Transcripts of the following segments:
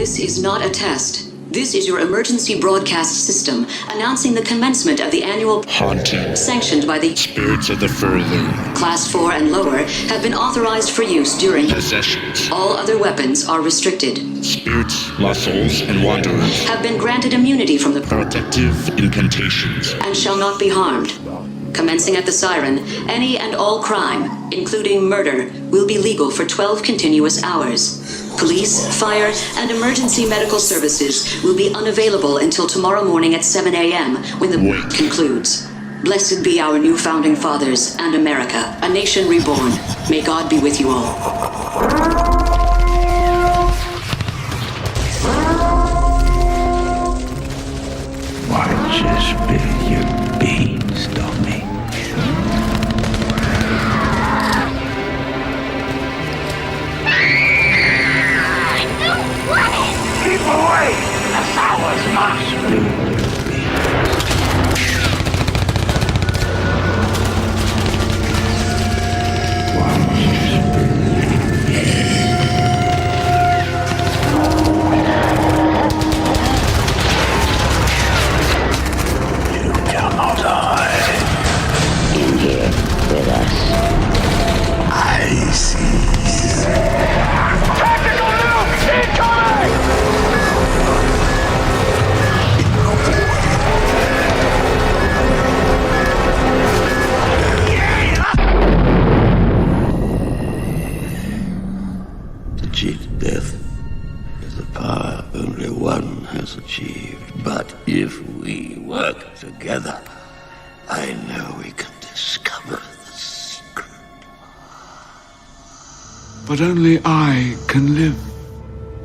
This is not a test. This is your emergency broadcast system announcing the commencement of the annual haunting sanctioned by the spirits of the further. Class 4 and lower have been authorized for use during possessions. All other weapons are restricted. Spirits, lost souls, and wanderers have been granted immunity from the protective incantations and shall not be harmed. Commencing at the siren, any and all crime, including murder, will be legal for 12 continuous hours. Police, fire, and emergency medical services will be unavailable until tomorrow morning at 7 a.m. when the Wait. concludes. Blessed be our new founding fathers and America, a nation reborn. May God be with you all. Watch us spill your beans, dummy. Keep away! The sours must spill your achieved, but if we work together, I know we can discover the secret. But only I can live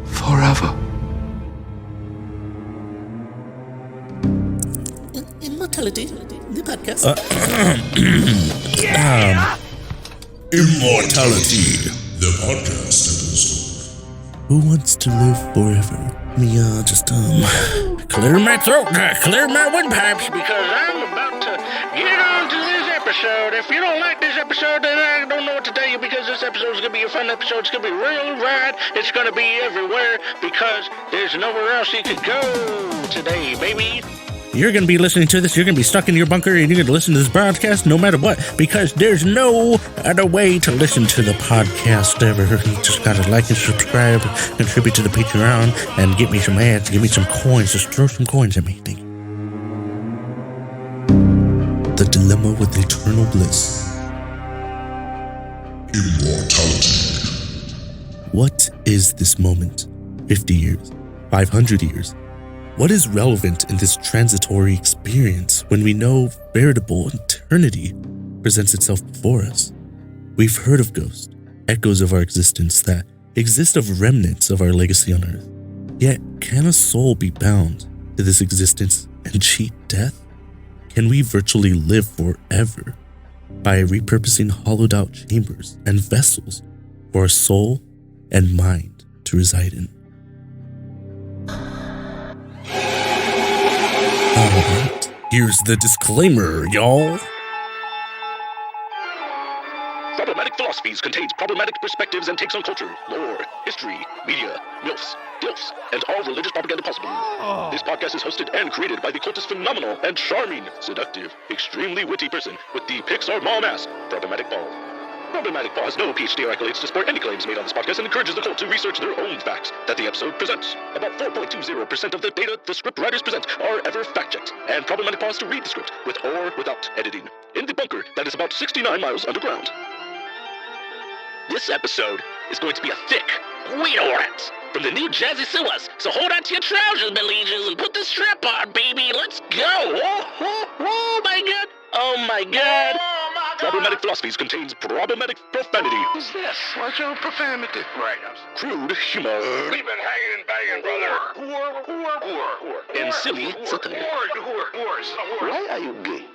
forever. Immortality, the podcast. Immortality, the podcast episode. Who wants to live forever? Me, just, clear my throat, clear my windpipes, because I'm about to get on to this episode. If you don't like this episode, then I don't know what to tell you, because this episode is going to be a fun episode. It's going to be real rad. It's going to be everywhere, because there's nowhere else you could go today, baby. You're going to be listening to this, you're going to be stuck in your bunker, and you're going to listen to this broadcast no matter what, because there's no other way to listen to the podcast ever. You just got to like and subscribe, contribute to the Patreon, and get me some ads, give me some coins, just throw some coins at me. Thank you. The Dilemma with Eternal Bliss. Immortality. What is this moment? 50 years? 500 years? What is relevant in this transitory experience when we know veritable eternity presents itself before us? We've heard of ghosts, echoes of our existence that exist of remnants of our legacy on earth. Yet, can a soul be bound to this existence and cheat death? Can we virtually live forever by repurposing hollowed out chambers and vessels for a soul and mind to reside in? Alright, here's the disclaimer, y'all. Problematic Philosophies contains problematic perspectives and takes on culture, lore, history, media, MILFs, DILFs, and all religious propaganda possible. This podcast is hosted and created by the cultist phenomenal and charming, seductive, extremely witty person with the Pixar mom ass, Problematic Paul. Problematic Paul has no PhD or accolades to support any claims made on this podcast and encourages the cult to research their own facts that the episode presents. About 4.20% of the data the script writers present are ever fact-checked, and Problematic Paul has to read the script with or without editing in the bunker that is about 69 miles underground. This episode is going to be a thick Guido rant from the new Jazzy Sewers, so hold on to your trousers, my lieges, and put the strap on, baby. Let's go. Oh my God. Oh my God. Problematic Philosophies contains problematic profanity. What's this? What's your profanity? Right. Crude humor. We've been hanging and banging, brother. And silly satire. Why are you gay?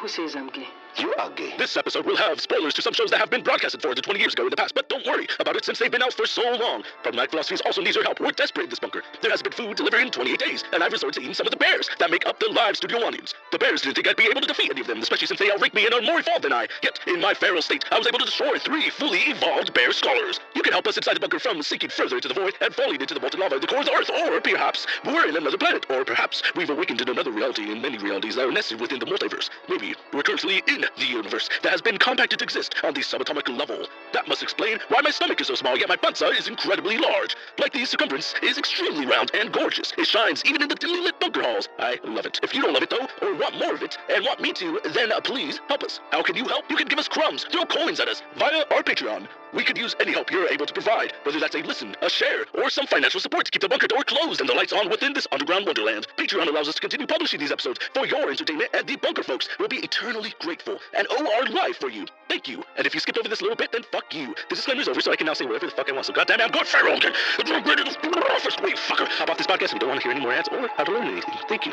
Who says I'm gay? You are gay. This episode will have spoilers to some shows that have been broadcasted for 20 years ago in the past, but don't worry about it since they've been out for so long. Problematic Philosophies also needs your help. We're desperate in this bunker. There hasn't been food delivered in 28 days, and I've resorted to eating some of the bears that make up the live studio audience. The bears didn't think I'd be able to defeat any of them, especially since they outrank me and are more evolved than I. Yet, in my feral state, I was able to destroy 3 fully evolved bear scholars. You can help us inside the bunker from sinking further into the void and falling into the molten lava of the core of the Earth, or perhaps we're in another planet, or perhaps we've awakened in another reality in many realities that are nested within the multiverse. Maybe we're currently in the universe that has been compacted to exist on the subatomic level. That must explain why my stomach is so small, yet my panza is incredibly large. Like the circumference is extremely round and gorgeous. It shines even in the dimly lit bunker halls. I love it. If you don't love it though, or want more of it, and want me to, then please help us. How can you help? You can give us crumbs, throw coins at us, via our Patreon. We could use any help you're able to provide, whether that's a listen, a share, or some financial support to keep the bunker door closed and the lights on within this underground wonderland. Patreon allows us to continue publishing these episodes for your entertainment, and the bunker folks will be eternally grateful and owe our life for you. Thank you. And if you skipped over this little bit, then fuck you. The disclaimer's over, so I can now say whatever the fuck I want. So goddamn, I'm good feral again. It's not great in this office, wait, fucker. How about this podcast? We don't want to hear any more ads or how to learn anything. Thank you.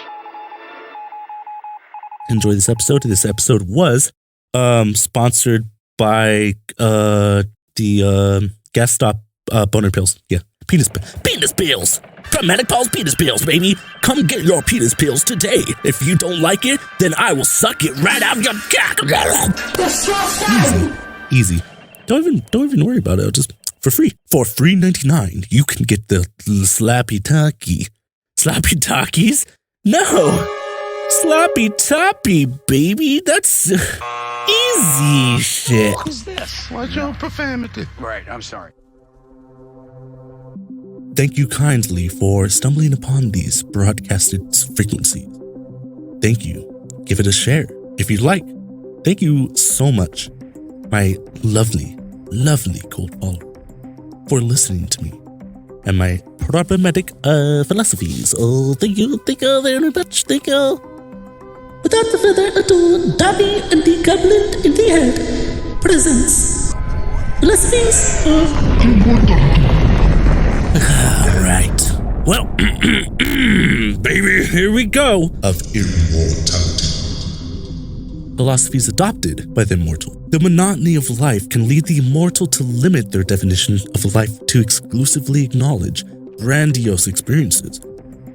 Enjoy this episode. This episode was sponsored by the gas stop boner pills. Yeah, penis pills. Dramatic Paul's penis pills, baby. Come get your penis pills today. If you don't like it, then I will suck it right out of your cock. Easy. Don't even worry about it. Just for free. For $3.99, you can get the Slappy Talkie. Slappy Talkies? No. Sloppy Toppy, baby. That's easy shit. What is this? What's your profanity? Right, I'm sorry. Thank you kindly for stumbling upon these broadcasted frequencies. Thank you. Give it a share if you'd like. Thank you so much, my lovely, lovely cold follower, for listening to me and my problematic philosophies. Oh, thank you very much. Thank you. Without further ado, Dobby and the Goblin in the Head presents philosophies of Immortality. Alright. Well, baby, here we go. Of Immortality. Philosophies adopted by the immortal. The monotony of life can lead the immortal to limit their definition of life to exclusively acknowledge grandiose experiences.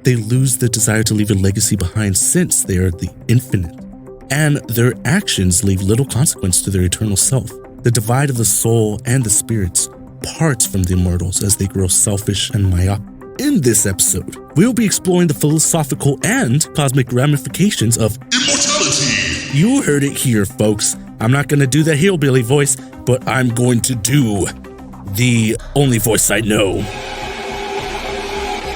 They lose the desire to leave a legacy behind since they are the infinite, and their actions leave little consequence to their eternal self. The divide of the soul and the spirits parts from the immortals as they grow selfish and myopic. In this episode, we'll be exploring the philosophical and cosmic ramifications of Immortality! You heard it here, folks. I'm not going to do the hillbilly voice, but I'm going to do the only voice I know.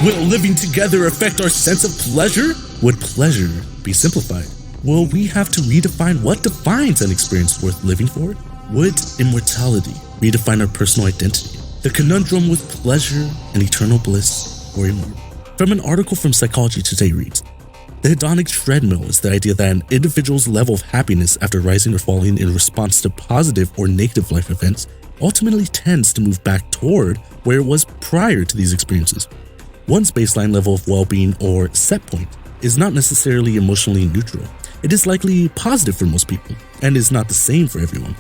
Will living together affect our sense of pleasure? Would pleasure be simplified? Will we have to redefine what defines an experience worth living for? Would immortality redefine our personal identity? The conundrum with pleasure and eternal bliss or immortal. From an article from Psychology Today reads, the hedonic treadmill is the idea that an individual's level of happiness after rising or falling in response to positive or negative life events ultimately tends to move back toward where it was prior to these experiences. One's baseline level of well-being or set point is not necessarily emotionally neutral. It is likely positive for most people and is not the same for everyone.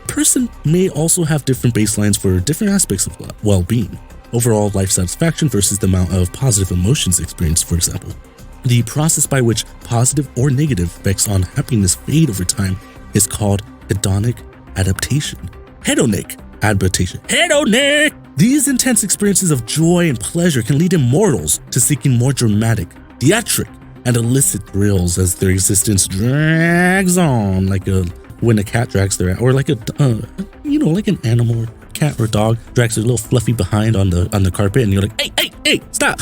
A person may also have different baselines for different aspects of well-being. Overall life satisfaction versus the amount of positive emotions experienced, for example. The process by which positive or negative effects on happiness fade over time is called hedonic adaptation. Hedonic adaptation. Hedonic! These intense experiences of joy and pleasure can lead immortals to seeking more dramatic, theatric, and illicit thrills as their existence drags on, like when a cat drags their, or like like an animal, or cat or dog drags their little fluffy behind on the carpet, and you're like, hey, stop!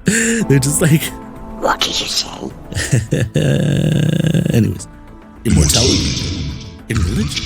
They're just like, what did you say? Anyways, immortality in religion.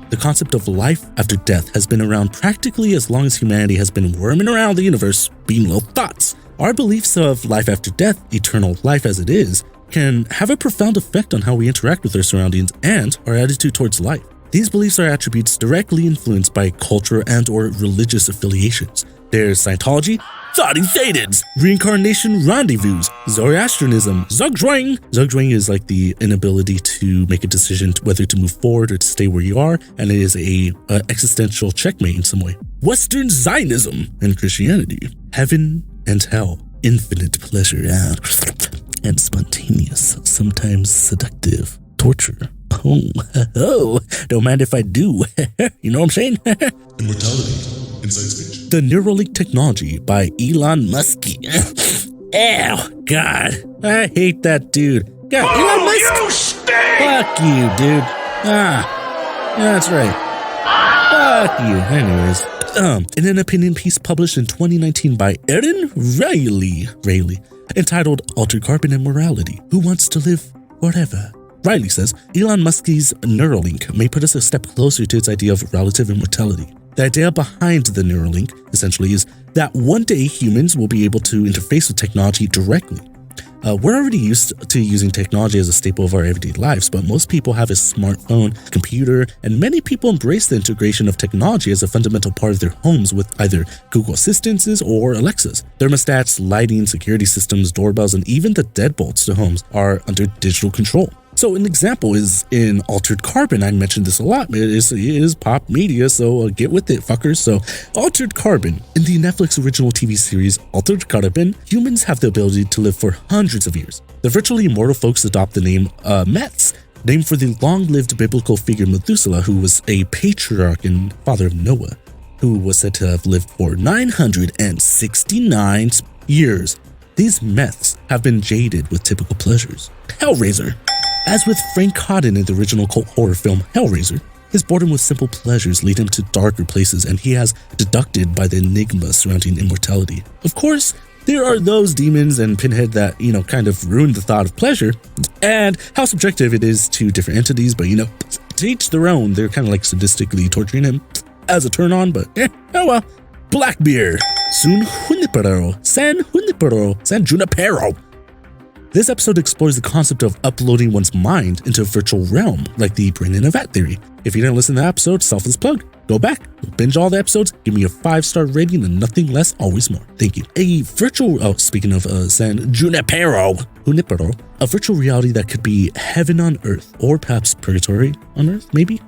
The concept of life after death has been around practically as long as humanity has been worming around the universe, being little thoughts. Our beliefs of life after death, eternal life as it is, can have a profound effect on how we interact with our surroundings and our attitude towards life. These beliefs are attributes directly influenced by culture and or religious affiliations. There's Scientology, Thoughting Satans, reincarnation rendezvous, Zoroastrianism, Zugzwang. Zugzwang is like the inability to make a decision whether to move forward or to stay where you are, and it is a existential checkmate in some way. Western Zionism and Christianity, heaven and hell, infinite pleasure and spontaneous, sometimes seductive torture. Oh, don't mind if I do. You know what I'm saying? Immortality in science fiction. The Neuralink Technology by Elon Musk. Ew, God. I hate that dude. God, Elon Musk. You stink! Fuck you, dude. Yeah, that's right. Fuck you. Anyways, in an opinion piece published in 2019 by Erin Riley, entitled Altered Carbon and Morality, Who Wants to Live Forever? Riley says, Elon Musk's Neuralink may put us a step closer to its idea of relative immortality. The idea behind the Neuralink, essentially, is that one day humans will be able to interface with technology directly. We're already used to using technology as a staple of our everyday lives, but most people have a smartphone, computer, and many people embrace the integration of technology as a fundamental part of their homes with either Google Assistances or Alexas. Thermostats, lighting, security systems, doorbells, and even the deadbolts to homes are under digital control. So an example is in Altered Carbon. I mentioned this a lot. It is pop media, so get with it, fuckers. So Altered Carbon. In the Netflix original TV series Altered Carbon, humans have the ability to live for hundreds of years. The virtually immortal folks adopt the name Mets, named for the long-lived biblical figure Methuselah, who was a patriarch and father of Noah, who was said to have lived for 969 years. These Mets have been jaded with typical pleasures. Hellraiser. As with Frank Cotton in the original cult horror film Hellraiser, his boredom with simple pleasures lead him to darker places, and he has deducted by the enigma surrounding immortality. Of course, there are those demons and Pinhead that, kind of ruin the thought of pleasure, and how subjective it is to different entities, but to each their own. They're kind of like sadistically torturing him as a turn on, but oh well. Blackbeard. San Junipero. This episode explores the concept of uploading one's mind into a virtual realm, like the brain in a vat theory. If you didn't listen to the episode, selfless plug. Go back, binge all the episodes, give me a 5-star rating and nothing less, always more. Thank you. Speaking of San Junipero, a virtual reality that could be heaven on earth, or perhaps purgatory on earth, maybe?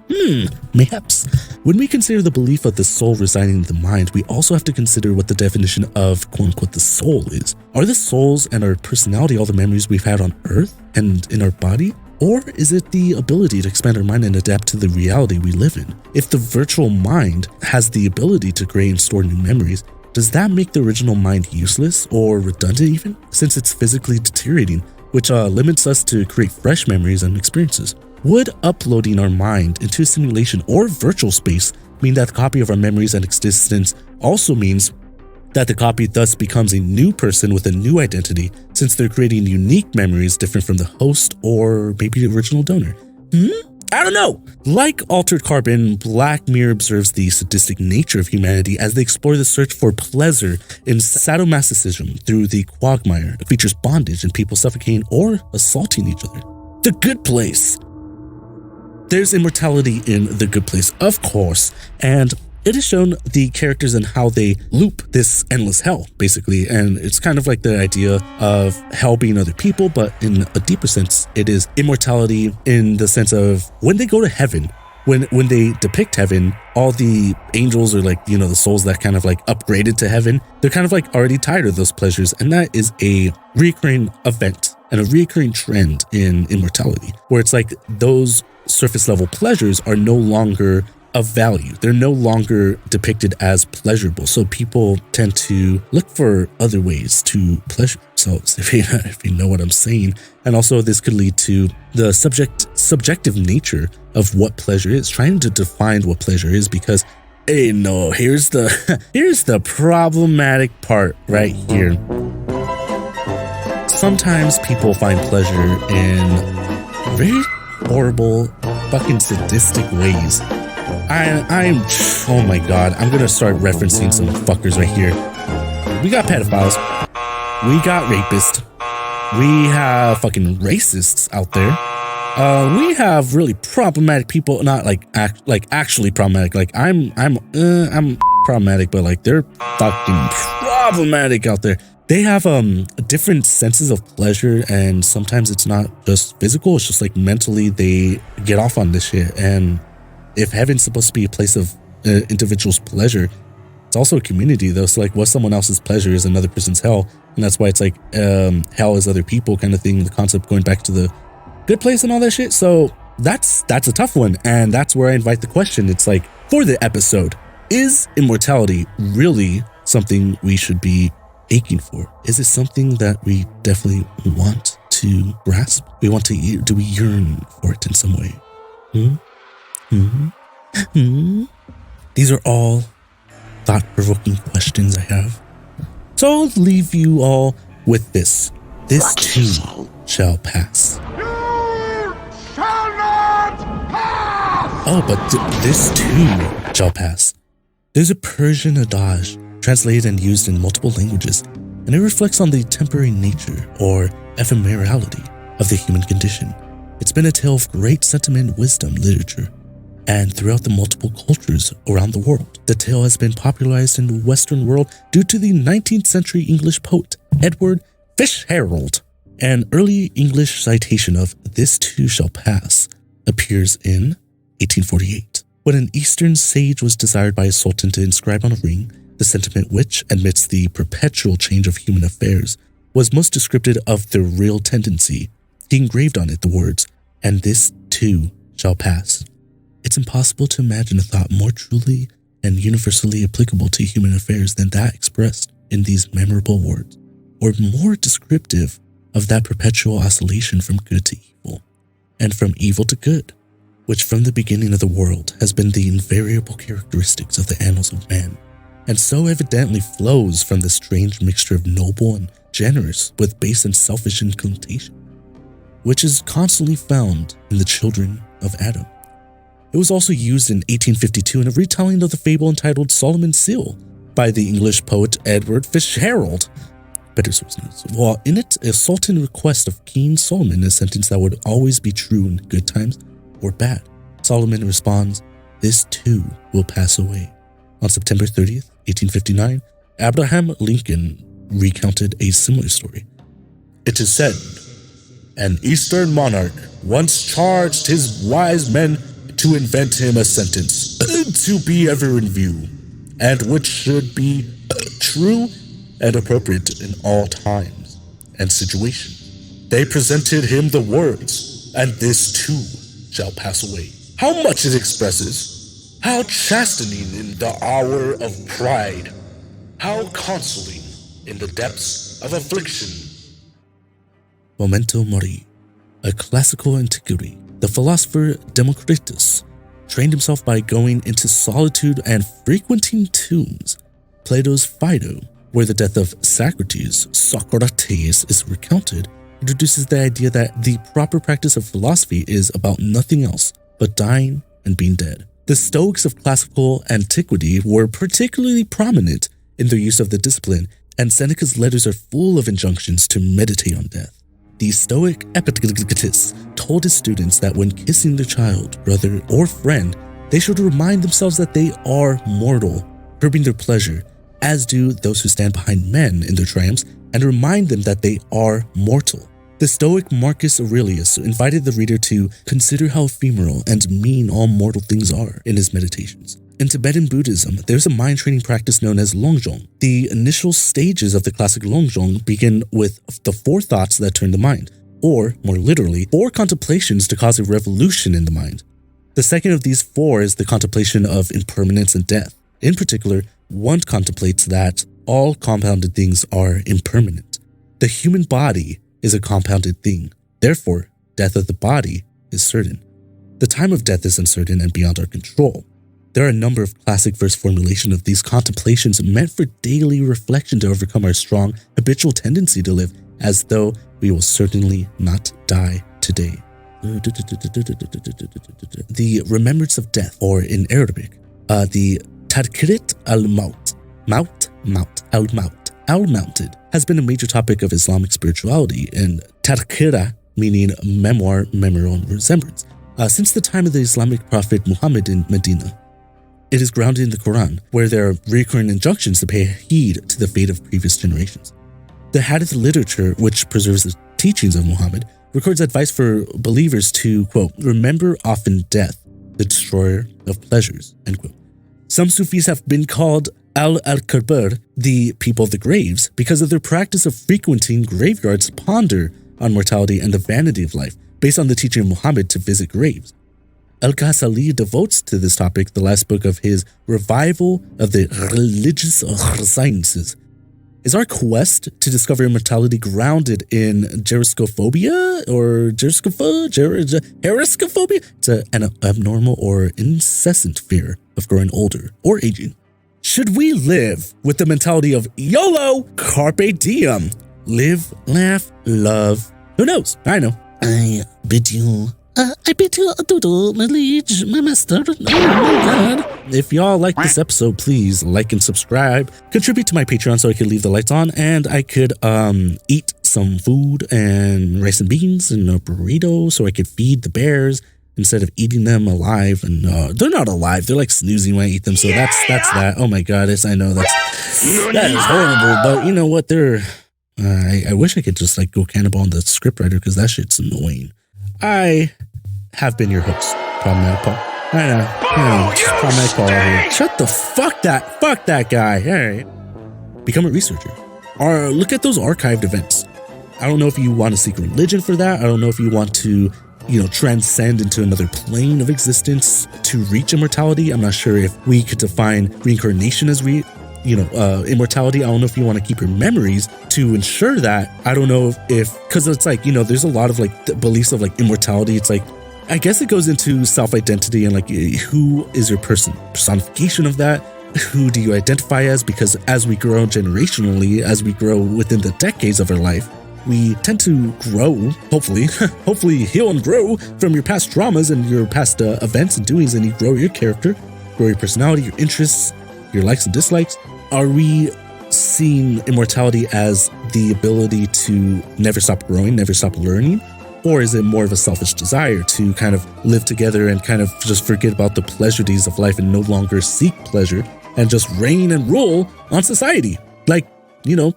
Mayhaps. When we consider the belief of the soul residing in the mind, we also have to consider what the definition of quote-unquote the soul is. Are the souls and our personality all the memories we've had on earth and in our body? Or is it the ability to expand our mind and adapt to the reality we live in? If the virtual mind has the ability to create and store new memories, does that make the original mind useless or redundant even, since it's physically deteriorating, which limits us to create fresh memories and experiences? Would uploading our mind into a simulation or virtual space mean that the copy of our memories and existence also means that the copy thus becomes a new person with a new identity, since they're creating unique memories different from the host or maybe the original donor? I don't know. Like Altered Carbon, Black Mirror observes the sadistic nature of humanity as they explore the search for pleasure in sadomasochism through the quagmire. It features bondage and people suffocating or assaulting each other. The Good Place. There's immortality in The Good Place, of course, and it is shown the characters and how they loop this endless hell, basically. And it's kind of like the idea of hell being other people, but in a deeper sense, it is immortality in the sense of when they go to heaven, when they depict heaven, all the angels are like, the souls that kind of like upgraded to heaven, they're kind of like already tired of those pleasures. And that is a recurring event and a recurring trend in immortality, where it's like those surface level pleasures are no longer of value. They're no longer depicted as pleasurable. So people tend to look for other ways to pleasure themselves, if you know what I'm saying. And also this could lead to the subjective nature of what pleasure is, trying to define what pleasure is, because here's the problematic part right here. Sometimes people find pleasure in very horrible, fucking sadistic ways. Oh my god, I'm gonna start referencing some fuckers right here. We got pedophiles, we got rapists, we have fucking racists out there, we have really problematic people, not like actually problematic, like I'm problematic, but like they're fucking problematic out there. They have different senses of pleasure, and sometimes it's not just physical, it's just like mentally they get off on this shit. And if heaven's supposed to be a place of individual's pleasure, it's also a community though. So like, what someone else's pleasure is another person's hell. And that's why it's like hell is other people kind of thing, the concept going back to the Good Place and all that shit. So that's a tough one. And that's where I invite the question. It's like, for the episode, Is immortality really something we should be aching for? Is it something that we definitely want to grasp? Do we yearn for it in some way? These are all thought-provoking questions I have. So I'll leave you all with this. This too shall pass. You shall not pass! Oh, but this too shall pass. There's a Persian adage translated and used in multiple languages, and it reflects on the temporary nature or ephemerality of the human condition. It's been a tale of great sentiment, wisdom, literature, and throughout the multiple cultures around the world. The tale has been popularized in the Western world due to the 19th century English poet Edward Fitzgerald. An early English citation of "This too shall pass" appears in 1848, when an Eastern sage was desired by a sultan to inscribe on a ring the sentiment which, amidst the perpetual change of human affairs, was most descriptive of their real tendency. He engraved on it the words, "And this too shall pass." It's impossible to imagine a thought more truly and universally applicable to human affairs than that expressed in these memorable words, or more descriptive of that perpetual oscillation from good to evil, and from evil to good, which from the beginning of the world has been the invariable characteristics of the annals of man, and so evidently flows from the strange mixture of noble and generous with base and selfish inclination, which is constantly found in the children of Adam. It was also used in 1852 in a retelling of the fable entitled Solomon's Seal by the English poet Edward Fitzgerald. Better source notes. While in it, a sultan requests of King Solomon a sentence that would always be true in good times or bad. Solomon responds, "This too will pass away." On September 30th, 1859, Abraham Lincoln recounted a similar story. It is said, "An Eastern monarch once charged his wise men to invent him a sentence to be ever in view, and which should be true and appropriate in all times and situations. They presented him the words, 'And this too shall pass away.' How much it expresses! How chastening in the hour of pride! How consoling in the depths of affliction!" Memento Mori, a classical antiquity. The philosopher Democritus trained himself by going into solitude and frequenting tombs. Plato's Phaedo, where the death of Socrates is recounted, introduces the idea that the proper practice of philosophy is about nothing else but dying and being dead. The Stoics of classical antiquity were particularly prominent in their use of the discipline, and Seneca's letters are full of injunctions to meditate on death. The Stoic Epictetus told his students that when kissing their child, brother, or friend, they should remind themselves that they are mortal, curbing their pleasure, as do those who stand behind men in their triumphs, and remind them that they are mortal. The Stoic Marcus Aurelius invited the reader to consider how ephemeral and mean all mortal things are in his meditations. In Tibetan Buddhism, there's a mind training practice known as Longzhong. The initial stages of the classic Longzhong begin with the 4 thoughts that turn the mind, or, more literally, 4 contemplations to cause a revolution in the mind. The second of these 4 is the contemplation of impermanence and death. In particular, one contemplates that all compounded things are impermanent. The human body is a compounded thing. Therefore, death of the body is certain. The time of death is uncertain and beyond our control. There are a number of classic verse formulations of these contemplations meant for daily reflection to overcome our strong, habitual tendency to live as though we will certainly not die today. The remembrance of death, or in Arabic, the Tadkirat al-Maut, al-Mounted, has been a major topic of Islamic spirituality, and Tadkira meaning memoir, memorial, and remembrance. Since the time of the Islamic prophet Muhammad in Medina, it is grounded in the Quran, where there are recurring injunctions to pay heed to the fate of previous generations. The Hadith literature, which preserves the teachings of Muhammad, records advice for believers to, quote, "remember often death, the destroyer of pleasures," end quote. Some Sufis have been called al-Qubur, the people of the graves, because of their practice of frequenting graveyards to ponder on mortality and the vanity of life, based on the teaching of Muhammad to visit graves. Al-Ghazali devotes to this topic the last book of his Revival of the Religious Sciences. Is our quest to discover immortality grounded in gerascophobia or gerascophobia? It's an abnormal or incessant fear of growing older or aging. Should we live with the mentality of YOLO, carpe diem, live, laugh, love? Who knows? I know. I bid you adieu, my liege, my master. Oh my god. If y'all like this episode, please like and subscribe. Contribute to my Patreon so I could leave the lights on and I could eat some food and rice and beans and a burrito so I could feed the bears instead of eating them alive. And they're not alive. They're like snoozing when I eat them. So that's that. Oh my god. I know that is horrible. But you know what? I wish I could just like go cannibal on the scriptwriter because that shit's annoying. I have been your host, Problematic Paul. I know, Problematic Paul here. Shut the fuck that guy. All right. Become a researcher. Or look at those archived events. I don't know if you want to seek religion for that. I don't know if you want to, transcend into another plane of existence to reach immortality. I'm not sure if we could define reincarnation as immortality. I don't know if you want to keep your memories to ensure that. I don't know if because it's like, there's a lot of like the beliefs of like immortality. It's like, I guess it goes into self-identity and like who is your personification of that? Who do you identify as? Because as we grow generationally, as we grow within the decades of our life, we tend to grow, hopefully heal and grow from your past traumas and your past events and doings, and you grow your character, grow your personality, your interests, your likes and dislikes. Are we seeing immortality as the ability to never stop growing, never stop learning? Or is it more of a selfish desire to kind of live together and kind of just forget about the pleasurities of life and no longer seek pleasure and just reign and rule on society? Like, Lord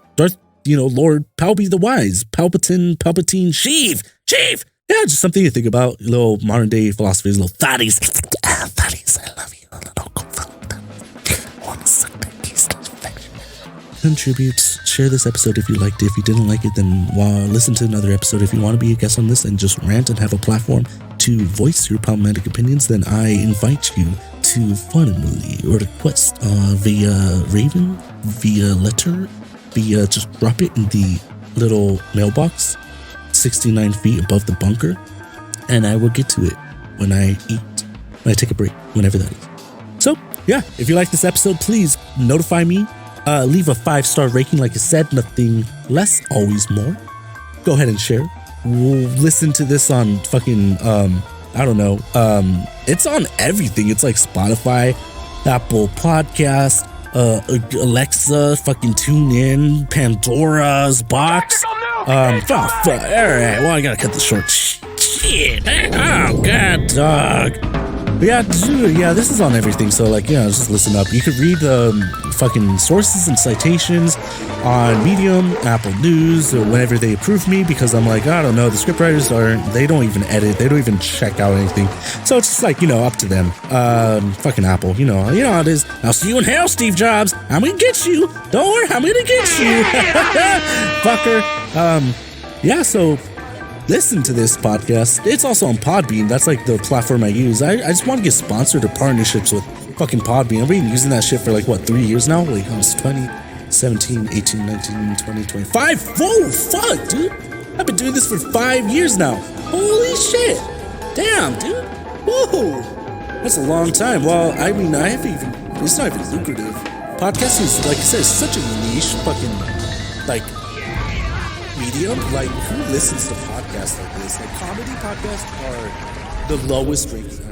Palby the Wise, Palpatine, Sheev. Yeah, just something to think about. Little modern day philosophers, little fatties. Fatties, I love you, little contribute, share this episode if you liked it. If you didn't like it, then listen to another episode. If you want to be a guest on this and just rant and have a platform to voice your problematic opinions, then I invite you to formally request via Raven, via letter, via just drop it in the little mailbox 69 feet above the bunker, and I will get to it when I take a break, whenever that is. So yeah, if you like this episode, please notify me. Leave a 5-star rating, like I said, nothing less, always more. Go ahead and share. We'll listen to this on fucking, it's on everything. It's like Spotify, Apple Podcast, Alexa, fucking TuneIn, Pandora's Box. All right, well, I gotta cut this short. Shit, oh god, dog. But yeah, this is on everything. So just listen up. You could read the fucking sources and citations on Medium, Apple News, or whenever they approve me, because I'm like, I don't know, the scriptwriters they don't even edit, they don't even check out anything. So it's just like, up to them. Fucking Apple, you know how it is. I'll see you in hell, Steve Jobs. I'm gonna get you. Don't worry, I'm gonna get you. Fucker. So listen to this podcast. It's also on Podbean. That's like the platform I use. I just want to get sponsored or partnerships with fucking Podbean. I've been using that shit for 3 years now? Like, I was 2017, 18, 19, 20, 25. Whoa, fuck, dude. I've been doing this for 5 years now. Holy shit. Damn, dude. Whoa. That's a long time. Well, I mean, it's not even lucrative. Podcasting is, like I said, it's such a niche fucking, medium. Like, who listens to podcasts like this? Like, comedy podcasts are the lowest ranking.